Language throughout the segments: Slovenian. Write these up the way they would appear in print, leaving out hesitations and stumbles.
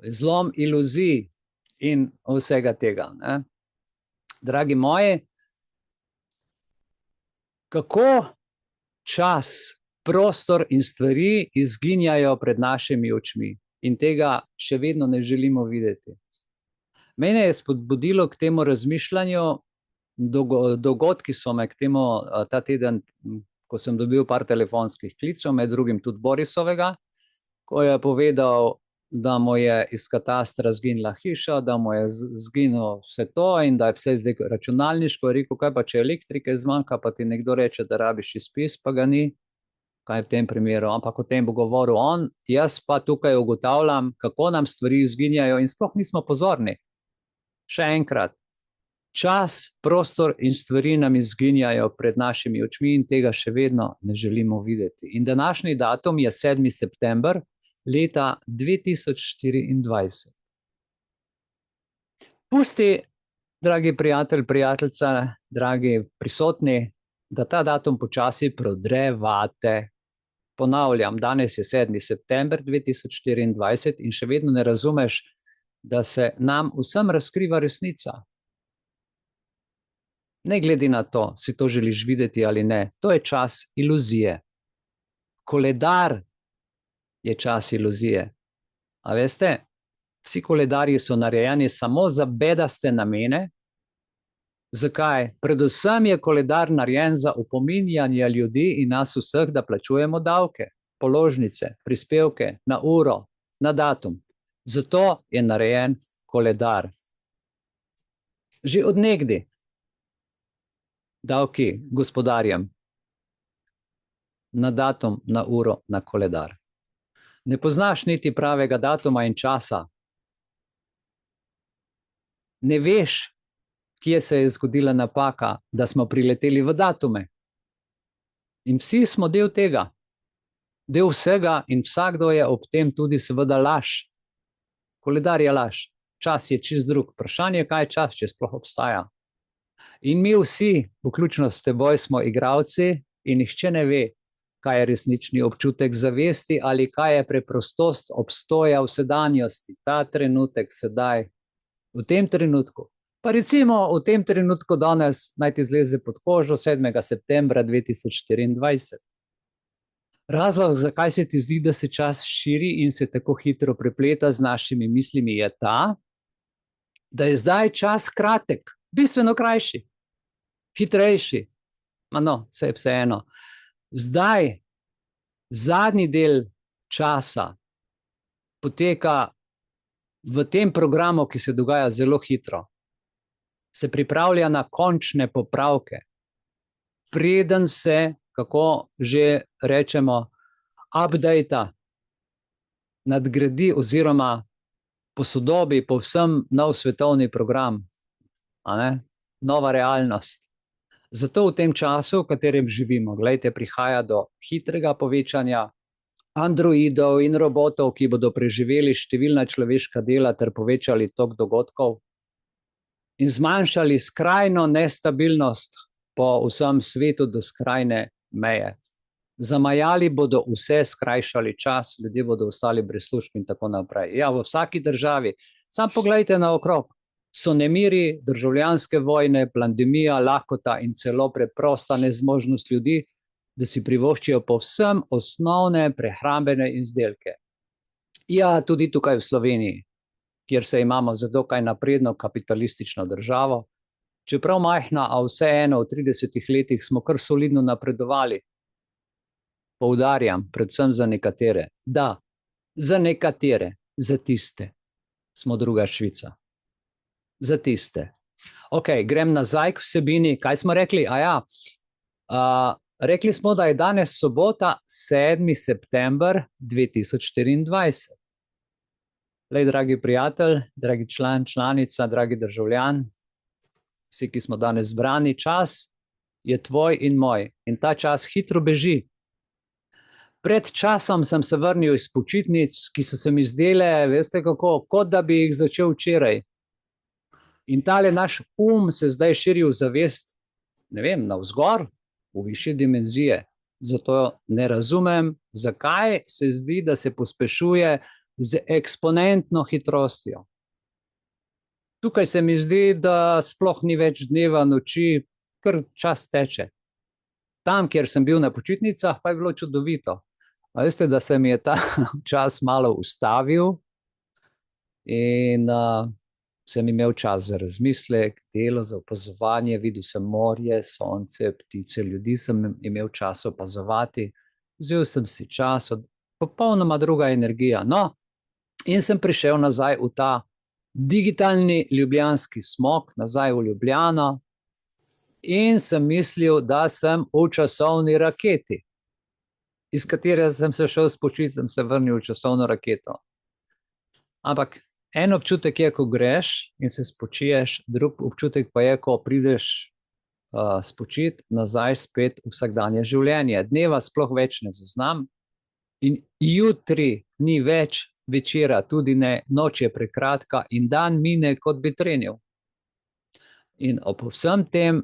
zlom iluzij in vsega tega. Ne? Dragi moji, kako čas, prostor in stvari izginjajo pred našimi očmi in tega še vedno ne želimo videti. Mene je spodbudilo k temu razmišljanju, dogodki so me k temu ta teden, ko sem dobil par telefonskih klicev, med drugim tudi Borisovega, ko je povedal, da mu je iz katastra zginila hiša, da mu je zginilo vse to in da je vse zdaj računalniško. Je rekel, kaj pa če elektrike zmanjka, pa ti nekdo reče, da rabiš izpis, pa ga ni, kaj v tem primeru, ampak o tem bo govoril on. Jaz pa tukaj ugotavljam, kako nam stvari izginjajo in sploh nismo pozorni. Še enkrat, čas, prostor in stvari nam izginjajo pred našimi očmi in tega še vedno ne želimo videti. In današnji datum je 7. september leta 2024. Pusti, dragi prijatelj, prijateljica, dragi prisotni, da ta datum počasi prodre vate. Ponavljam, danes je 7. september 2024 in še vedno ne razumeš, da se nam vsem razkriva resnica. Ne glede na to, si to želiš videti ali ne, to je čas iluzije. Koledar je čas iluzije. A veste, vsi koledarji so narejeni samo za bedaste namene. Zakaj? Predvsem je koledar narejen za opominjanje ljudi in nas vseh, da plačujemo davke, položnice, prispevke, na uro, na datum. Zato je narejen koledar. Že od nekdaj davki gospodarjem na datum, na uro, na koledar. Ne poznaš niti pravega datuma in časa. Ne veš, kje se je zgodila napaka, da smo prileteli v datume. In vsi smo del tega. Del vsega in vsakdo je ob tem tudi seveda laž. Koledar je laž. Čas je čist drug. Vprašanje, kaj je čas, če sploh obstaja. In mi vsi, vključno s teboj, smo igralci in nihče ne ve, kaj je resnični občutek zavesti ali kaj je preprostost obstoja v sedanjosti, ta trenutek, sedaj, v tem trenutku. Pa recimo v tem trenutku danes naj ti zleze pod kožo 7. septembra 2024. Razlog, zakaj se ti zdi, da se čas širi in se tako hitro prepleta z našimi mislimi, je ta, da je zdaj čas kratek, bistveno krajši, hitrejši. No, saj vseeno. Zdaj, zadnji del časa poteka v tem programu, ki se dogaja zelo hitro. Se pripravlja na končne popravke. Preden se, kako že rečemo, updata, nadgradi oziroma posodobi povsem nov svetovni program, nova realnost. Zato v tem času, v katerem živimo, glejte, prihaja do hitrega povečanja androidov in robotov, ki bodo preživeli številna človeška dela ter povečali tok dogodkov in zmanjšali skrajno nestabilnost po vsem svetu do skrajne meje. Zamajali bodo vse, skrajšali čas, ljudje bodo ostali brez služb in tako naprej. Ja, v vsaki državi. Sam pogledajte naokrog. So nemiri, državljanske vojne, pandemija, lakota in celo preprosta nezmožnost ljudi, da si privoščijo povsem osnovne prehrambene izdelke. Ja, tudi tukaj v Sloveniji, kjer se imamo za dokaj napredno kapitalistično državo, čeprav majhna, a vseeno v 30 letih smo kar solidno napredovali. Poudarjam, predvsem za nekatere. Da, za nekatere, za tiste smo druga Švica. Za tiste. Ok, grem nazaj k vsebini. Kaj smo rekli? Rekli smo, da je danes sobota, 7. september 2024. Lej, dragi prijatelj, dragi član, članica, dragi državljan, vsi, ki smo danes zbrani, čas je tvoj in moj. In ta čas hitro beži. Pred časom sem se vrnil iz počitnic, ki so se mi zdele, veste kako, kot da bi jih začel včeraj. In tale naš se zdaj širi v zavest, ne vem, navzgor, v višje dimenzije. Zato ne razumem, zakaj se zdi, da se pospešuje z eksponentno hitrostjo. Tukaj se mi zdi, da sploh ni več dneva, noči, kar čas teče. Tam, kjer sem bil na počitnicah, pa je bilo čudovito. A veste, da se mi je ta čas malo ustavil in sem imel čas za razmislek, delo, za opazovanje, videl sem morje, sonce, ptice, ljudi sem imel čas opazovati, vzel sem si čas, popolnoma druga energija. No, in sem prišel nazaj v ta digitalni ljubljanski smog, nazaj v Ljubljano in sem mislil, da sem v časovni raketi, iz katere sem se šel spočiti, sem se vrnil v časovno raketo. Ampak en občutek je, ko greš in se spočiješ, drug občutek pa je, ko prideš spočiti nazaj spet v vsakdanje življenje. Dneva sploh več ne zaznam in jutri ni več večera, tudi ne, noč je prekratka in dan mine, kot bi trenil. In ob vsem tem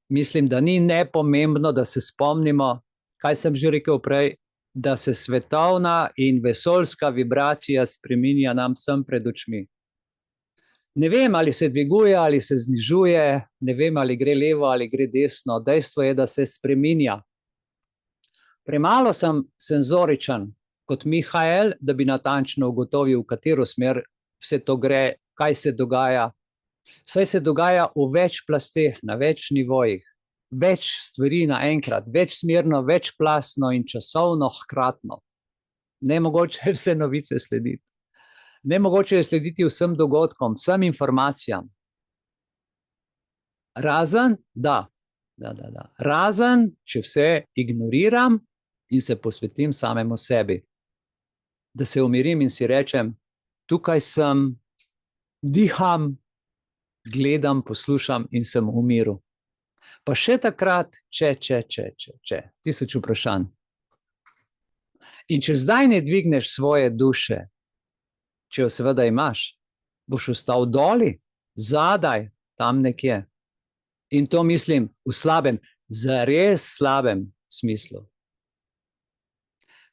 mislim, da ni nepomembno, da se spomnimo, kaj sem že rekel prej, da se svetovna in vesoljska vibracija spreminja nam vsem pred očmi. Ne vem, ali se dviguje, ali se znižuje, ne vem, ali gre levo, ali gre desno. Dejstvo je, da se spreminja. Premalo sem senzoričen kot Mihael, da bi natančno ugotovil, v katero smer vse to gre, kaj se dogaja. Saj se dogaja v več plasteh, na več nivojih. Več stvari naenkrat, večsmerno, večplastno in časovno hkratno. Nemogoče je vse novice slediti. Nemogoče je slediti vsem dogodkom, vsem informacijam. Razen, razen, če vse ignoriram in se posvetim samemu sebi. Da se umirim in si rečem, tukaj sem, diham, gledam, poslušam in sem v miru. Pa še takrat, če, tisoč vprašanj. In če zdaj ne dvigneš svoje duše, če jo seveda imaš, boš ostal doli, zadaj, tam nekje. In to mislim v slabem, zares slabem smislu.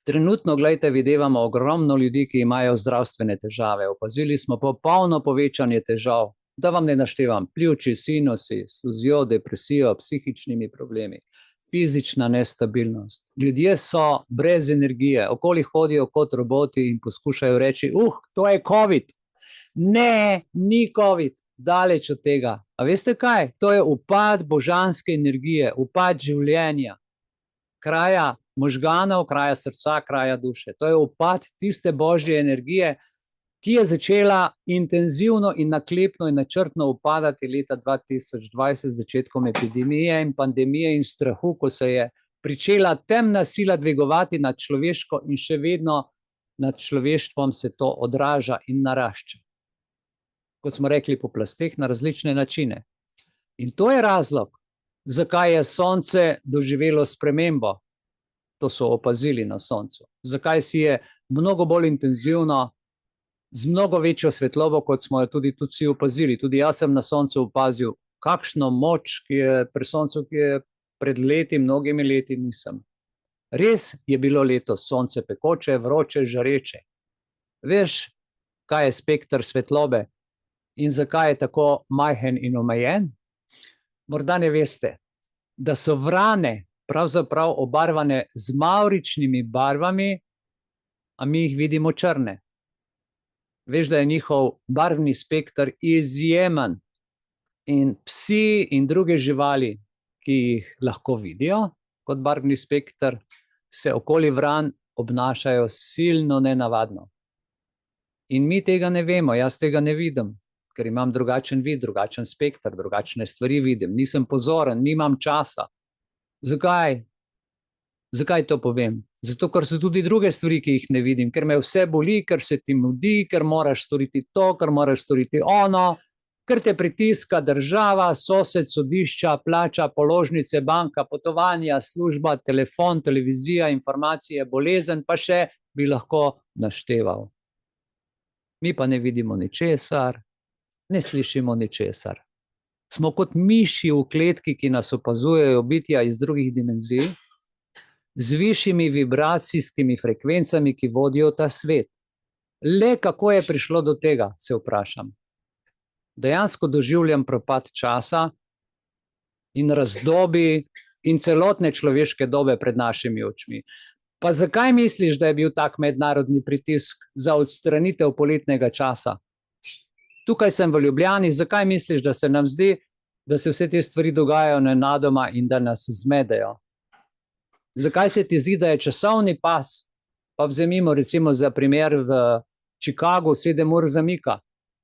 Trenutno, gledajte, videvamo ogromno ljudi, ki imajo zdravstvene težave. Opazili smo popolno povečanje težav. Da vam ne naštevam, pljuči, sinusi, sluzijo, depresijo, psihičnimi problemi, fizična nestabilnost. Ljudje so brez energije, okoli hodijo kot roboti in poskušajo reči, to je COVID. Ne, ni COVID, daleč od tega. A veste kaj? To je upad božanske energije, upad življenja, kraja možganov, kraja srca, kraja duše. To je upad tiste božje energije, ki je začela intenzivno in naklepno in načrtno upadati leta 2020 z začetkom epidemije in pandemije in strahu, ko se je pričela temna sila dvigovati nad človeško in še vedno nad človeštvom se to odraža in narašča. Kot smo rekli, po plasteh na različne načine. In to je razlog, zakaj je sonce doživelo spremembo. To so opazili na soncu. Zakaj si je mnogo bolj intenzivno, z mnogo večjo svetlobo, kot smo jo tudi vsi opazili. Tudi jaz sem na soncu opazil, kakšno moč, ki je pri soncu, ki je pred leti, mnogimi leti nisem. Res je bilo letos sonce pekoče, vroče, žareče. Veš, kaj je spekter svetlobe in zakaj je tako majhen in omejen? Morda ne veste, da so vrane pravzaprav obarvane z mavričnimi barvami, a mi jih vidimo črne. Veš, da je njihov barvni spekter izjemen in psi in druge živali, ki jih lahko vidijo kot barvni spekter, se okoli vran obnašajo silno nenavadno. In mi tega ne vemo, jaz tega ne vidim, ker imam drugačen vid, drugačen spekter, drugačne stvari vidim, nisem pozoren, nimam časa. Zakaj? Zakaj to povem? Zato, ker so tudi druge stvari, ki jih ne vidim, ker me vse boli, ker se ti mudi, ker moraš storiti to, ker moraš storiti ono, ker te pritiska država, sosed, sodišča, plača, položnice, banka, potovanja, služba, telefon, televizija, informacije, bolezen, pa še bi lahko našteval. Mi pa ne vidimo ničesar, ne slišimo ničesar. Smo kot miši v kletki, ki nas opazujejo bitja iz drugih dimenzij, z višjimi vibracijskimi frekvencami, ki vodijo ta svet. Le kako je prišlo do tega, se vprašam. Dejansko doživljam propad časa in razdobi in celotne človeške dobe pred našimi očmi. Pa zakaj misliš, da je bil tak mednarodni pritisk za odstranitev poletnega časa? Tukaj sem v Ljubljani, zakaj misliš, da se nam zdi, da se vse te stvari dogajajo nenadoma in da nas zmedejo? Zakaj se ti zdi, da je časovni pas, pa vzemimo recimo za primer v Chicagu 7 ur zamika.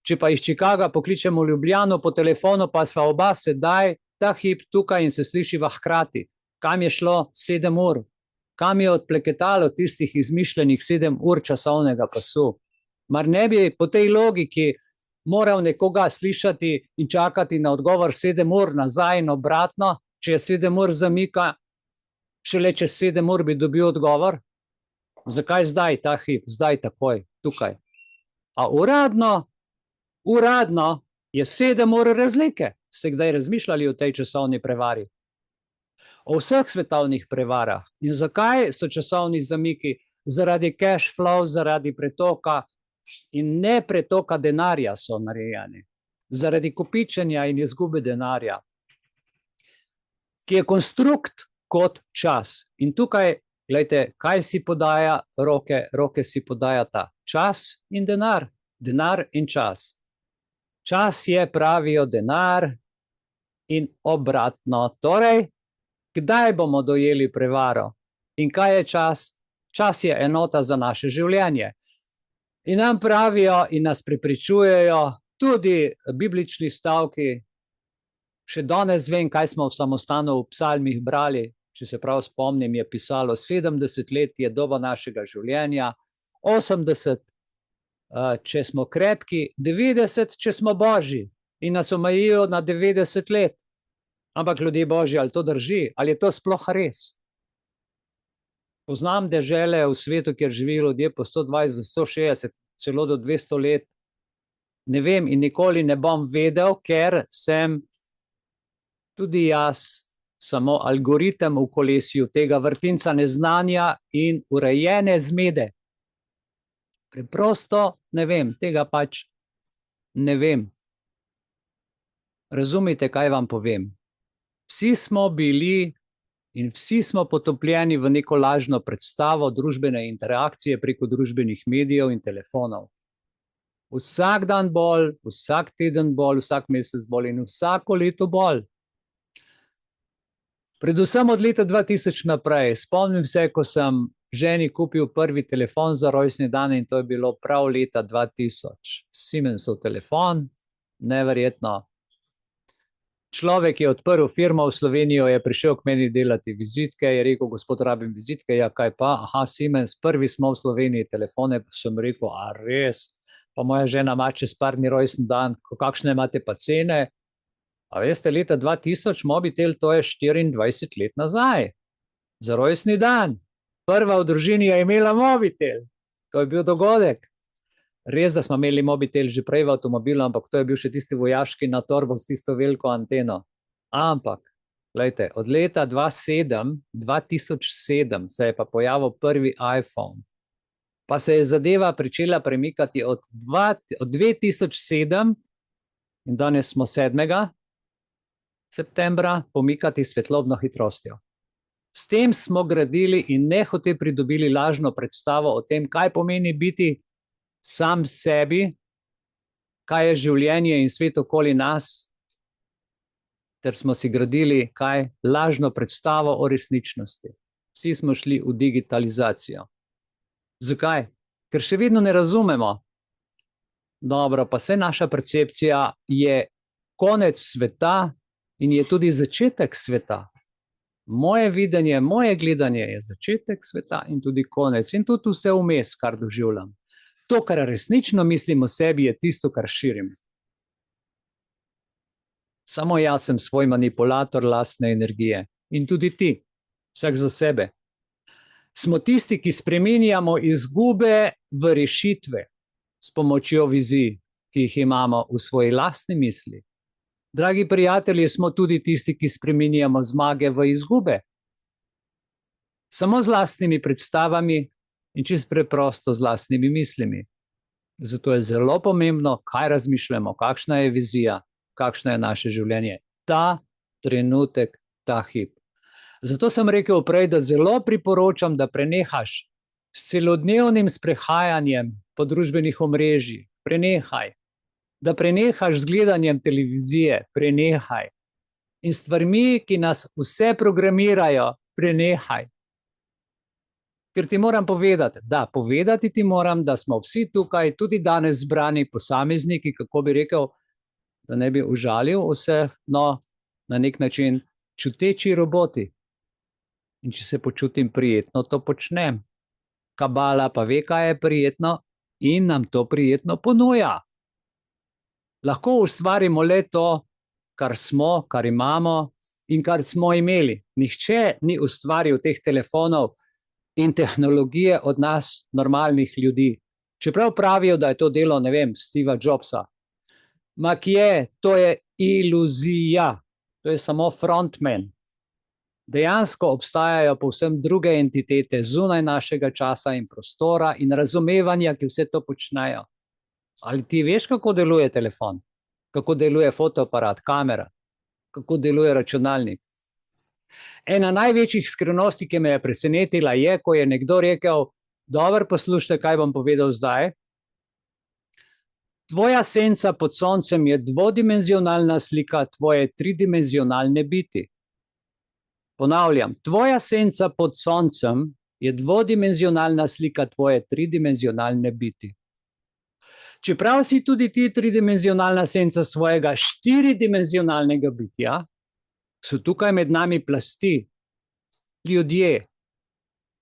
Če pa iz Chicaga pokličemo Ljubljano po telefonu, pa sva oba sedaj ta hip tukaj in se slišiva hkrati. Kam je šlo 7 ur? Kam je odpleketalo tistih izmišljenih 7 ur časovnega pasu? Mar ne bi po tej logiki moral nekoga slišati in čakati na odgovor 7 ur nazaj in obratno, če je 7 ur zamika, šele čez 7 ur bi dobil odgovor? Zakaj zdaj ta hip, zdaj takoj, tukaj? A uradno je 7 ur razlike. Ste kdaj razmišljali o tej časovni prevari? O vseh svetovnih prevarah. In zakaj so časovni zamiki? Zaradi cash flow, zaradi pretoka in ne pretoka denarja so narejeni. Zaradi kopičenja in izgube denarja, ki je konstrukt kot čas. In tukaj, gledajte, kaj si podaja roke? Roke si podajata čas in denar. Denar in čas. Čas je, pravijo, denar in obratno. Torej, kdaj bomo dojeli prevaro? In kaj je čas? Čas je enota za naše življenje. In nam pravijo in nas prepričujejo tudi biblični stavki. Še danes vem, kaj smo v samostanu v psalmih brali. Če se prav spomnim, je pisalo 70 let je doba našega življenja, 80, če smo krepki, 90, če smo božji in nas omejijo na 90 let. Ampak ljudje božji, ali to drži? Ali je to sploh res? Poznam dežele v svetu, kjer živijo ljudje po 120, 160, celo do 200 let. Ne vem in nikoli ne bom vedel, ker sem tudi jaz samo algoritem v kolesju tega vrtinca neznanja in urejene zmede. Preprosto ne vem, tega pač ne vem. Razumite, kaj vam povem? Vsi smo bili in vsi smo potopljeni v neko lažno predstavo družbene interakcije preko družbenih medijev in telefonov. Vsak dan bolj, vsak teden bolj, vsak mesec bolj in vsako leto bolj. Predvsem od leta 2000 naprej. Spomnim se, ko sem ženi kupil prvi telefon za rojstni dan in to je bilo prav leta 2000. Siemensov telefon, neverjetno. Človek je odprl firmo v Slovenijo, je prišel k meni delati vizitke, je rekel, gospod, rabim vizitke, ja, kaj pa? Aha, Siemens, prvi smo v Sloveniji telefone, sem rekel, a res? Pa moja žena ima čez par dni rojstni dan, kakšne imate pa cene? A veste, leta 2000 mobitel, to je 24 let nazaj, za rojstni dan. Prva v družini je imela mobitel, to je bil dogodek. Res, da smo imeli mobitel že prej v avtomobilu, ampak to je bil še tisti vojaški na torbo s tisto veliko anteno. Ampak, gledajte, od leta 2007 se je pa pojavil prvi iPhone. Pa se je zadeva pričela premikati od 2007 in danes smo 7. septembra pomikati svetlobno hitrostjo. S tem smo gradili in nehote pridobili lažno predstavo o tem, kaj pomeni biti sam sebi, kaj je življenje in svet okoli nas, ter smo si gradili kaj lažno predstavo o resničnosti. Vsi smo šli v digitalizacijo. Zakaj? Ker še vedno ne razumemo. Dobro, pa vse naša percepcija je konec sveta in je tudi začetek sveta. Moje videnje, moje gledanje je začetek sveta in tudi konec. In tudi vse vmes, kar doživljam. To, kar resnično mislim o sebi, je tisto, kar širim. Samo jaz sem svoj manipulator lastne energije. In tudi ti, vsak za sebe. Smo tisti, ki spreminjamo izgube v rešitve s pomočjo vizij, ki jih imamo v svoji lastni misli. Dragi prijatelji, smo tudi tisti, ki spreminjamo zmage v izgube. Samo z lastnimi predstavami in čisto preprosto z lastnimi mislimi. Zato je zelo pomembno, kaj razmišljamo, kakšna je vizija, kakšno je naše življenje. Ta trenutek, ta hip. Zato sem rekel prej, da zelo priporočam, da prenehaš s celodnevnim sprehajanjem po družbenih omrežjih. Prenehaj. Da prenehaš z gledanjem televizije. Prenehaj. In stvarmi, ki nas vse programirajo, prenehaj. Ker ti moram povedati, povedati ti moram, da smo vsi tukaj, tudi danes zbrani posamezniki, kako bi rekel, da ne bi užalil vseh, no, na nek način čuteči roboti. In če se počutim prijetno, to počnem. Kabala pa ve, kaj je prijetno in nam to prijetno ponuja. Lahko ustvarimo le to, kar smo, kar imamo in kar smo imeli. Nihče ni ustvaril teh telefonov in tehnologije od nas, normalnih ljudi. Čeprav pravijo, da je to delo, ne vem, Steva Jobsa. Ma kje, to je iluzija. To je samo frontman. Dejansko obstajajo povsem druge entitete zunaj našega časa in prostora in razumevanja, ki vse to počnejo. Ali ti veš, kako deluje telefon? Kako deluje fotoaparat, kamera? Kako deluje računalnik? Ena največjih skrivnosti, ki me je presenetila, je, ko je nekdo rekel, dobro, poslušajte, kaj bom povedal zdaj. Tvoja senca pod soncem je dvodimenzionalna slika tvoje tridimenzionalne biti. Ponavljam, tvoja senca pod soncem je dvodimenzionalna slika tvoje tridimenzionalne biti. Čeprav si tudi ti tridimenzionalna senca svojega štiridimenzionalnega bitja, so tukaj med nami plasti, ljudje,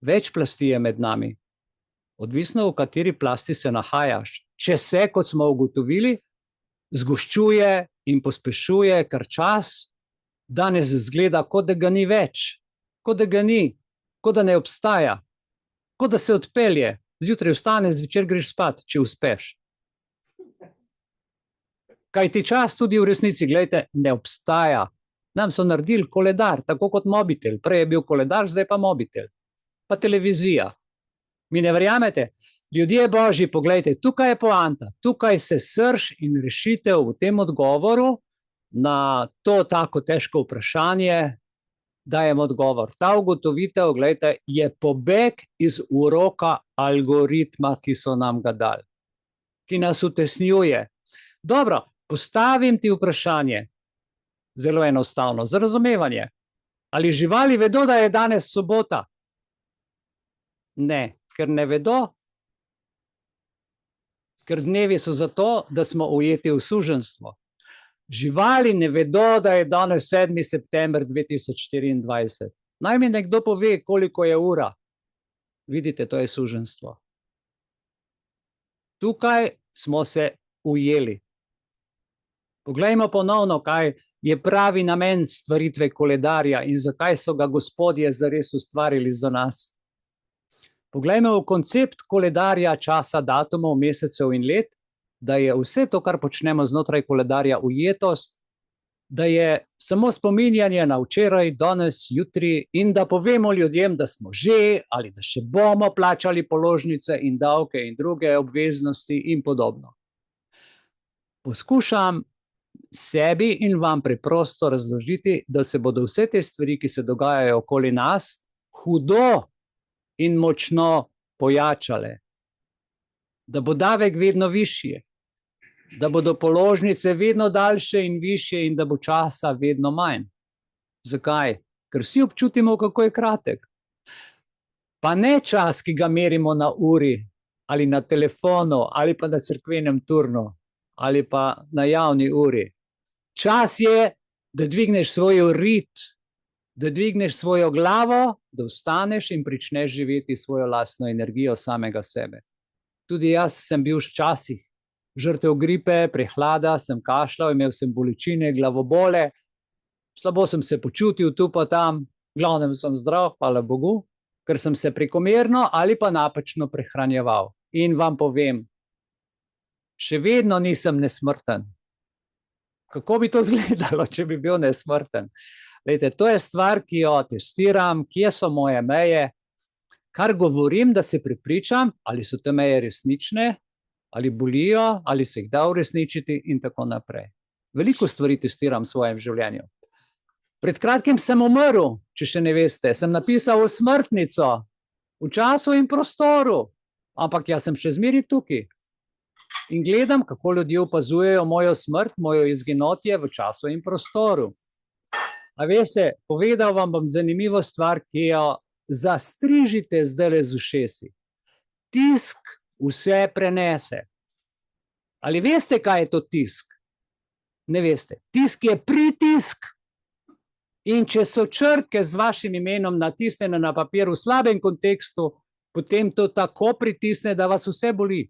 več plasti je med nami. Odvisno, v kateri plasti se nahajaš. Če se, kot smo ugotovili, zgoščuje in pospešuje, ker čas danes zgleda, kot da ga ni več, kot da ga ni, kot da ne obstaja, kot da se odpelje. Zjutraj vstaneš, zvečer greš spat, če uspeš. Kaj ti čas tudi v resnici, gledajte, ne obstaja. Nam so naredili koledar, tako kot mobitel. Prej je bil koledar, zdaj pa mobitel. Pa televizija. Mi ne verjamete? Ljudje božji, poglejte, tukaj je poanta, tukaj se srž in rešitev v tem odgovoru na to tako težko vprašanje, dajem odgovor. Ta ugotovitev, gledajte, je pobeg iz uroka algoritma, ki so nam ga dali, ki nas utesnjuje. Dobro, postavim ti vprašanje, zelo enostavno, za razumevanje. Ali živali vedo, da je danes sobota? Ne, ker ne vedo, ker dnevi so zato, da smo ujeti v suženjstvo. Živali ne vedo, da je danes 7. september 2024. Naj mi nekdo pove, koliko je ura. Vidite, to je suženjstvo. Tukaj smo se ujeli. Poglejmo ponovno, kaj je pravi namen stvaritve koledarja in zakaj so ga gospodje zares ustvarili za nas. Poglejmo v koncept koledarja časa, datumov, mesecev in let, da je vse to, kar počnemo znotraj koledarja, ujetost, da je samo spominjanje na včeraj, danes, jutri in da povemo ljudem, da smo že ali da še bomo plačali položnice in davke in druge obveznosti in podobno. Poskušam sebi in vam preprosto razložiti, da se bodo vse te stvari, ki se dogajajo okoli nas, hudo in močno pojačale. Da bo davek vedno višji, da bodo položnice vedno daljše in višje in da bo časa vedno manj. Zakaj? Ker vsi občutimo, kako je kratek. Pa ne čas, ki ga merimo na uri ali na telefonu ali pa na cerkvenem turnu ali pa na javni uri. Čas je, da dvigneš svoj rit, da dvigneš svojo glavo, da vstaneš in pričneš živeti svojo lastno energijo samega sebe. Tudi jaz sem bil včasih žrtev gripe, prehlada, sem kašljal, imel sem bolečine, glavobole, slabo sem se počutil tu pa tam, glavnem sem zdrav, hvala Bogu, ker sem se prekomerno ali pa napačno prehranjeval. In vam povem, še vedno nisem nesmrten. Kako bi to izgledalo, če bi bil nesmrten? Lejte, to je stvar, ki jo testiram, kje so moje meje, kar govorim, da se prepričam, ali so te meje resnične, ali bolijo, ali se jih da uresničiti in tako naprej. Veliko stvari testiram v svojem življenju. Pred kratkim sem umrl, če še ne veste, sem napisal smrtnico v času in prostoru, ampak jaz sem še zmeraj tukaj. In gledam, kako ljudje opazujejo mojo smrt, mojo izginotje v času in prostoru. A veste, povedal vam bom zanimivo stvar, ki jo zastrižite zdajle z ušesi. Tisk vse prenese. Ali veste, kaj je to tisk? Ne veste. Tisk je pritisk. In če so črke z vašim imenom natisnjene na papir v slabem kontekstu, potem to tako pritisne, da vas vse boli.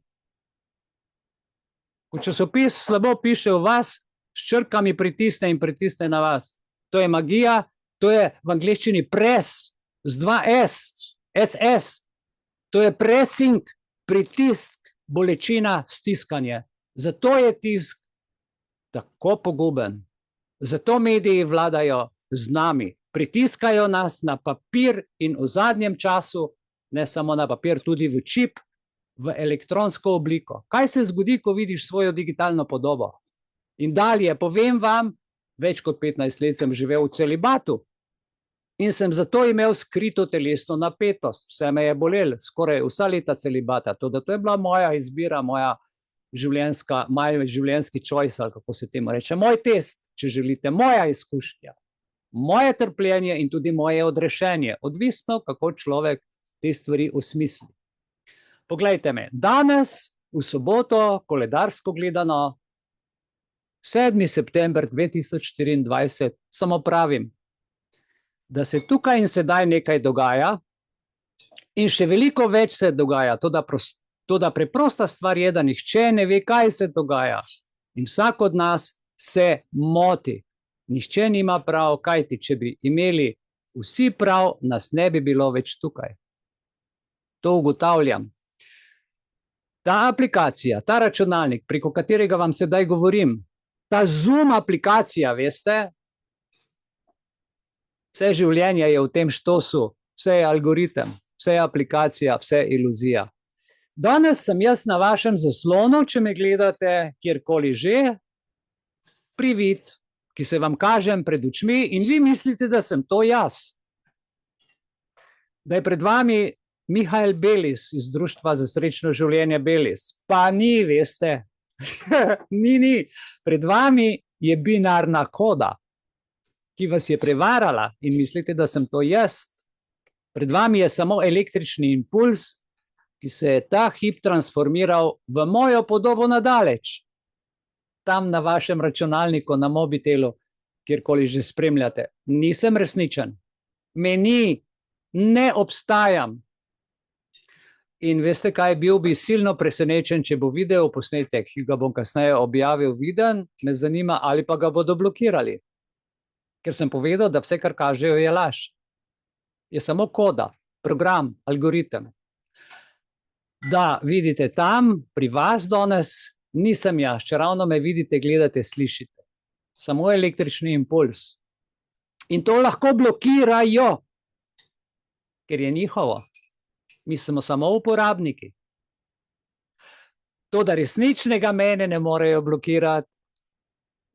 Ko časopis slabo piše o vas, s črkami pritisne in pritisne na vas. To je magija, to je v angleščini press, z 2S, SS. To je pressing, pritisk, bolečina, stiskanje. Zato je tisk tako poguben. Zato mediji vladajo z nami. Pritiskajo nas na papir in v zadnjem času, ne samo na papir, tudi v čip, v elektronsko obliko. Kaj se zgodi, ko vidiš svojo digitalno podobo? In dalje, povem vam, več kot 15 let sem živel v celibatu in sem zato imel skrito telesno napetost. Vse me je bolel, skoraj vsa leta celibata. To je bila moja izbira, moja življenjski choice, ali kako se temu reče. Moj test, če želite, moja izkušnja, moje trpljenje in tudi moje odrešenje. Odvisno, kako človek te stvari osmisli. Poglejte me, danes, v soboto, koledarsko gledano, 7. september 2024, samo pravim, da se tukaj in sedaj nekaj dogaja in še veliko več se dogaja. Toda preprosta stvar je, da nihče ne ve, kaj se dogaja. In vsak od nas se moti. Nihče nima prav, kajti če bi imeli vsi prav, nas ne bi bilo več tukaj. To ugotavljam. Ta aplikacija, ta računalnik, preko katerega vam sedaj govorim, ta Zoom aplikacija, veste, vse življenje je v tem štosu, vse je algoritem, vse je aplikacija, vse je iluzija. Danes sem jaz na vašem zaslonu, če me gledate kjerkoli že, privid, ki se vam kažem pred očmi in vi mislite, da sem to jaz. Da je pred vami Mihael Belis iz Društva za srečno življenje Belis. Pa ni, veste. Ni. Pred vami je binarna koda, ki vas je prevarala in mislite, da sem to jaz. Pred vami je samo električni impuls, ki se je ta hip transformiral v mojo podobo nadaleč. Tam na vašem računalniku, na mobitelu, kjerkoli že spremljate. Nisem resničen. Me ni, ne obstajam. In veste kaj, bil bi silno presenečen, če bo video posnetek, ki ga bom kasneje objavil, viden, me zanima, ali pa ga bodo blokirali. Ker sem povedal, da vse, kar kažejo, je laž. Je samo koda, program, algoritem. Da, vidite, tam pri vas danes nisem jaz, če ravno me vidite, gledate, slišite. Samo električni impuls. In to lahko blokirajo, ker je njihovo. Mi smo samo uporabniki. To, da resničnega mene ne morejo blokirati,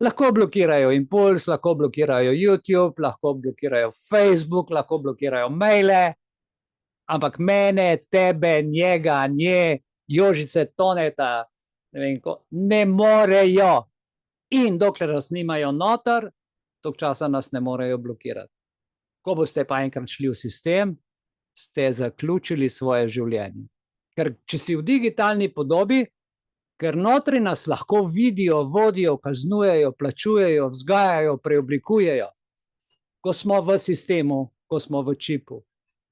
lahko blokirajo impuls, lahko blokirajo YouTube, lahko blokirajo Facebook, lahko blokirajo maile, ampak mene, tebe, njega, nje, Jožice, Toneta, ne morejo. In dokler nas nimajo noter, tok časa nas ne morejo blokirati. Ko boste pa enkrat šli v sistem, ste zaključili svoje življenje. Ker če si v digitalni podobi, ker notri nas lahko vidijo, vodijo, kaznujejo, plačujejo, vzgajajo, preoblikujejo, ko smo v sistemu, ko smo v čipu,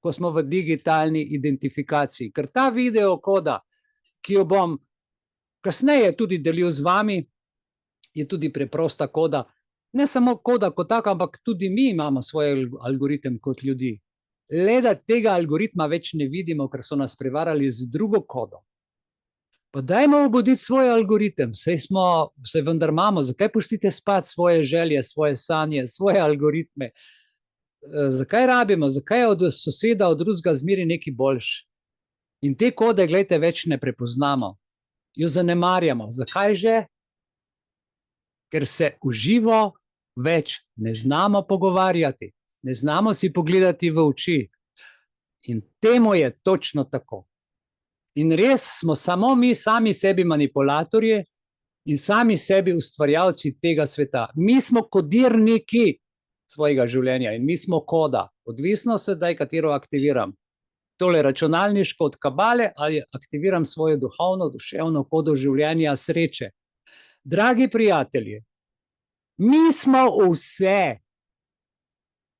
ko smo v digitalni identifikaciji. Ker ta video koda, ki jo bom kasneje tudi delil z vami, je tudi preprosta koda. Ne samo koda kot taka, ampak tudi mi imamo svoj algoritem kot ljudi. Le da tega algoritma več ne vidimo, ker so nas prevarali z drugo kodo. Pa dajmo obuditi svoj algoritem, saj vendar imamo, zakaj pustite spati svoje želje, svoje sanje, svoje algoritme? Zakaj rabimo, zakaj od soseda, od drugega zmeri neki boljši? In te kode, gledajte, več ne prepoznamo. jo zanemarjamo. Zakaj že? Ker se v živo več ne znamo pogovarjati, ne znamo si pogledati v oči. In temu je točno tako. In res smo samo mi sami sebi manipulatorji in sami sebi ustvarjalci tega sveta. Mi smo kodirniki svojega življenja in mi smo koda. Odvisno sedaj, katero aktiviram. Tole računalniško od kabale ali aktiviram svojo duhovno, duševno kodo življenja sreče. Dragi prijatelji, mi smo vse.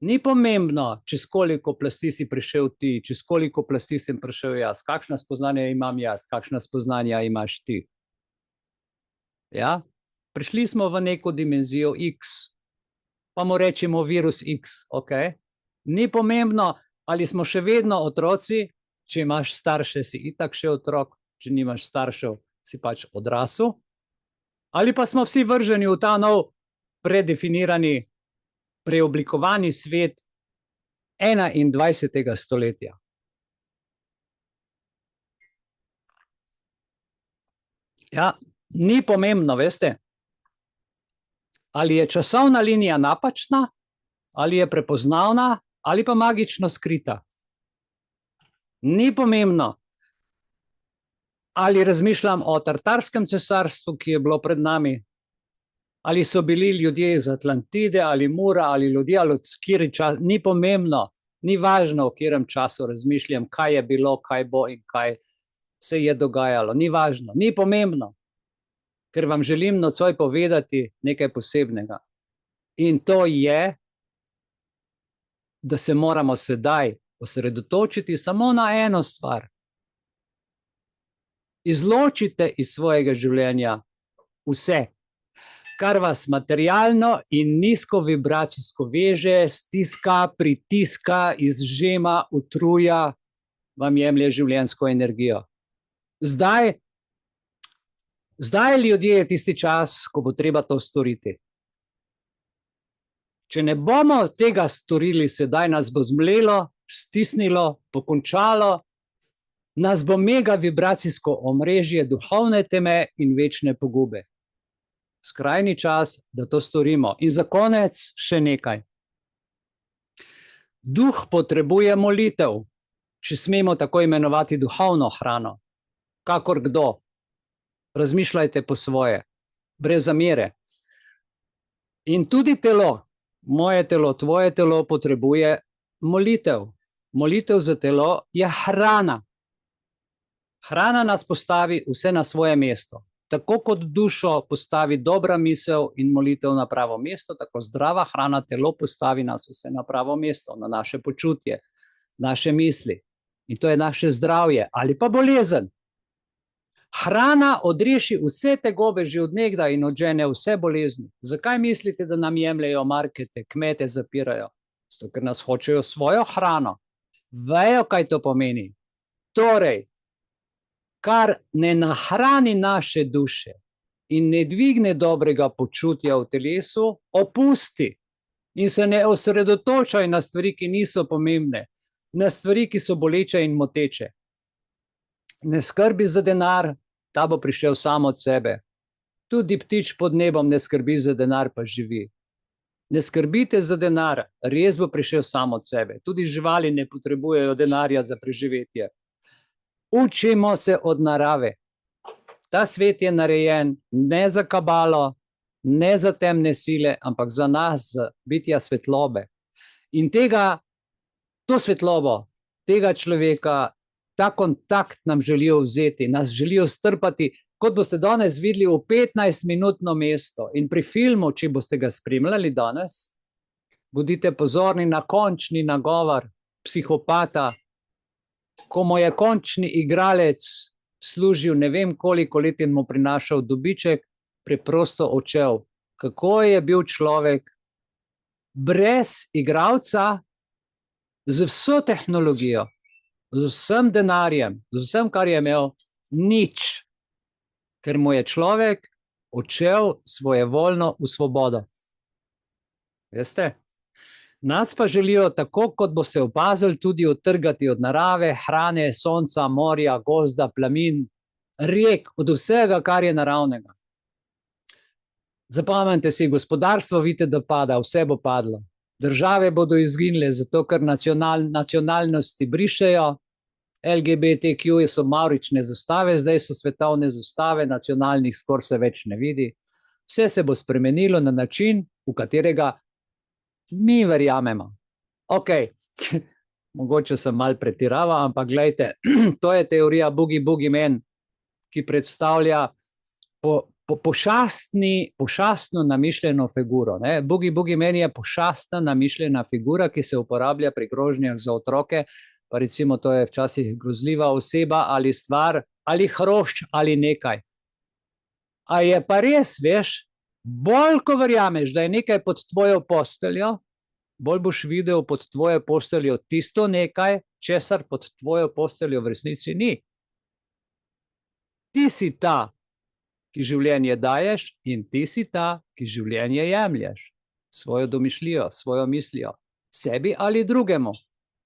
Ni pomembno, čez koliko plasti si prišel ti, čez koliko plasti sem prišel jaz, kakšna spoznanja imam jaz, kakšna spoznanja imaš ti. Ja? Prišli smo v neko dimenzijo X, pa mu rečemo virus X, ok? Ni pomembno, ali smo še vedno otroci, če imaš starše, si itak še otrok, če nimaš staršev, si pač odrasel, ali pa smo vsi vrženi v ta nov predefinirani, preoblikovani svet 21. stoletja. Ja, ni pomembno, veste, ali je časovna linija napačna, ali je prepoznavna, ali pa magično skrita. Ni pomembno, ali razmišljam o Tartarskem cesarstvu, ki je bilo pred nami, ali so bili ljudje iz Atlantide, ali Mura, ali ljudje, ali od skiri čas, ni pomembno, ni važno, v katerem času razmišljam, kaj je bilo, kaj bo in kaj se je dogajalo. Ni važno, ni pomembno, ker vam želim nocoj povedati nekaj posebnega. In to je, da se moramo sedaj osredotočiti samo na eno stvar. Izločite iz svojega življenja vse, kar vas materialno in nizko vibracijsko veže, stiska, pritiska, izžema, utruja, vam jemlje življenjsko energijo. Zdaj ljudje je tisti čas, ko bo treba to storiti. Če ne bomo tega storili sedaj, nas bo zmlelo, stisnilo, pokončalo, nas bo mega vibracijsko omrežje duhovne teme in večne pogube. Skrajni čas, da to storimo. In za konec še nekaj. Duh potrebuje molitev, če smemo tako imenovati duhovno hrano. Kakor kdo. Razmišljajte po svoje, brez zamere. In tudi telo, moje telo, tvoje telo potrebuje molitev. Molitev za telo je hrana. Hrana nas postavi vse na svoje mesto. Tako kot dušo postavi dobra misel in molitev na pravo mesto, tako zdrava hrana telo postavi nas vse na pravo mesto, na naše počutje, naše misli. In to je naše zdravje ali pa bolezen. Hrana odreši vse tegobe že od nekdaj in odžene vse bolezni. Zakaj mislite, da nam jemljejo markete, kmete zapirajo? Zato, ker nas hočejo svojo hrano. Vejo, kaj to pomeni. Torej, kar ne nahrani naše duše in ne dvigne dobrega počutja v telesu, opusti in se ne osredotočaj na stvari, ki niso pomembne, na stvari, ki so boleče in moteče. Ne skrbi za denar, ta bo prišel sam od sebe. Tudi ptič pod nebom ne skrbi za denar, pa živi. Ne skrbite za denar, res bo prišel sam od sebe. Tudi živali ne potrebujejo denarja za preživetje. Učimo se od narave. Ta svet je narejen ne za kabalo, ne za temne sile, ampak za nas, za bitja svetlobe. In to svetlobo, tega človeka, ta kontakt nam želijo vzeti, nas želijo strpati, kot boste danes videli, v 15-minutno mesto. In pri filmu, če boste ga spremljali danes, bodite pozorni na končni nagovor psihopata, ko mu je končni igralec služil ne vem koliko let in mu prinašal dobiček, preprosto odšel. Kako je bil človek brez igralca, z vso tehnologijo, z vsem denarjem, z vsem, kar je imel, nič. Ker mu je človek odšel svojevoljno v svobodo. Veste? Nas pa želijo, tako kot boste opazili, tudi odtrgati od narave, hrane, sonca, morja, gozda, plamin, Rek od vsega, kar je naravnega. Zapomnite si, gospodarstvo vidite, da pada, vse bo padlo. Države bodo izginile, zato ker nacionalnosti brišejo, LGBTQ so maurične zastave, zdaj so svetovne zastave, nacionalnih skoraj se več ne vidi. Vse se bo spremenilo na način, v katerega mi verjamemo. Ok, mogoče sem mal pretiraval, ampak gledajte, to je teorija Boogie Man, ki predstavlja pošastno namišljeno figuro. Boogie Man je pošastna namišljena figura, ki se uporablja pri grožnjah za otroke, pa recimo to je včasih grozljiva oseba ali stvar, ali hrošč ali nekaj. A je pa res, veš, bolj ko verjameš, da je nekaj pod tvojo posteljo, bolj boš videl pod tvojo posteljo tisto nekaj, česar pod tvojo posteljo v resnici ni. Ti si ta, ki življenje daješ, in ti si ta, ki življenje jemlješ. Svojo domišljijo, svojo mislijo, sebi ali drugemu.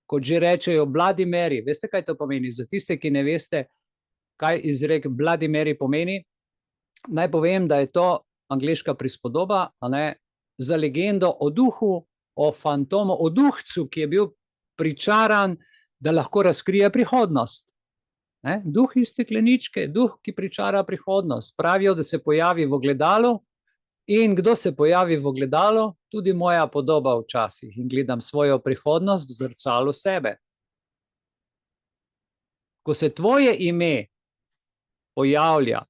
Kot že rečejo Bloody Mary, veste, kaj to pomeni? Za tiste, ki ne veste, kaj izrek Bloody Mary pomeni, naj povem, da je to angleška prispodoba, za legendo o duhu, o fantomu, o duhcu, ki je bil pričaran, da lahko razkrije prihodnost. Duh iz stekleničke, duh, ki pričara prihodnost. Pravijo, da se pojavi v ogledalu, in kdo se pojavi v ogledalu? Tudi moja podoba včasih, in gledam svojo prihodnost v zrcalu sebe. Ko se tvoje ime pojavlja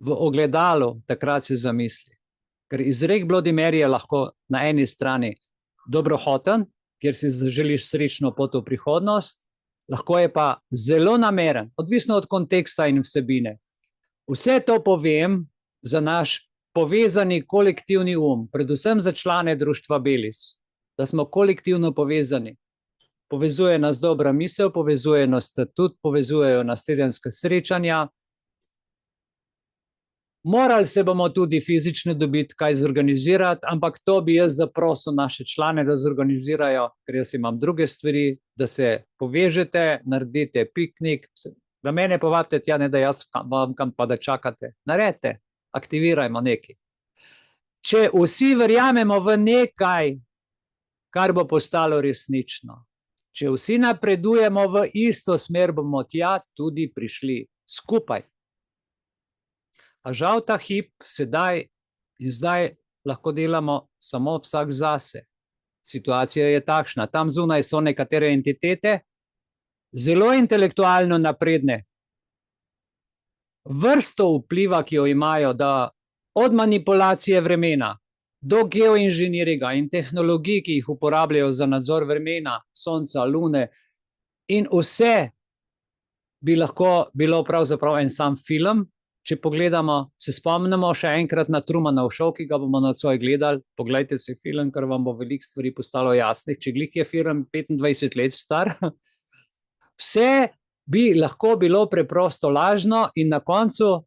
v ogledalu, takrat se zamisli. Ker izrek Bloody Mary je lahko na eni strani dobrohoten, kjer si želiš srečno pot v prihodnost, lahko je pa zelo nameren, odvisno od konteksta in vsebine. Vse to povem za naš povezani kolektivni predvsem za člane društva Belis, da smo kolektivno povezani. Povezuje nas dobra misel, povezuje nas statut, povezujejo nas tedenska srečanja. Morali se bomo tudi fizično dobiti, kaj zorganizirati, ampak to bi jaz zaprosil naše člane, da zorganizirajo, ker jaz imam druge stvari, da se povežete, naredite piknik, da mene povabite tja, ne da jaz vam kam pa da čakate. Naredite, aktivirajmo nekaj. Če vsi verjamemo v nekaj, kar bo postalo resnično, če vsi napredujemo v isto smer, bomo tja tudi prišli skupaj. A žal ta hip sedaj in zdaj lahko delamo samo vsak zase. Situacija je takšna. Tam zunaj so nekatere entitete, zelo intelektualno napredne. Vrsto vpliva, ki jo imajo, da od manipulacije vremena do geoinženiringa in tehnologij, ki jih uporabljajo za nadzor vremena, sonca, lune, in vse bi lahko bilo pravzaprav en sam film. Če pogledamo, se spomnimo še enkrat na Trumanov šov, ki ga bomo nocoj gledali. Poglejte si film, ker vam bo veliko stvari postalo jasnih. Če glih je film 25 let star, vse bi lahko bilo preprosto lažno in na koncu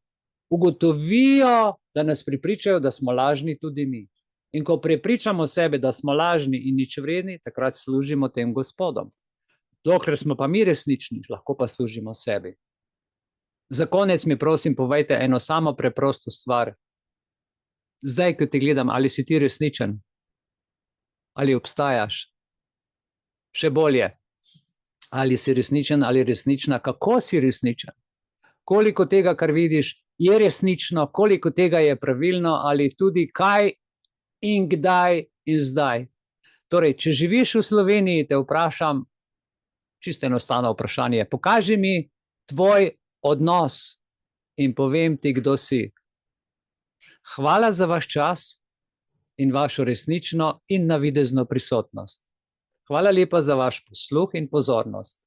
ugotovijo, da nas prepričajo, da smo lažni tudi mi. In ko prepričamo sebe, da smo lažni in nič vredni, takrat služimo tem gospodom. Dokler smo pa mi resnični, lahko pa služimo sebi. Za konec mi prosim povejte eno samo preprosto stvar. Zdaj, ko te gledam, ali si ti resničen? Ali obstajaš? Še bolje. Ali si resničen ali resnična? Kako si resničen? Koliko tega, kar vidiš, je resnično? Koliko tega je pravilno? Ali tudi kaj in kdaj in zdaj? Torej, če živiš v Sloveniji, te vprašam, čisto enostavno vprašanje, pokaži mi tvoj odnos in povem ti, kdo si. Hvala za vaš čas in vašo resnično in navidezno prisotnost. Hvala lepa za vaš posluh in pozornost.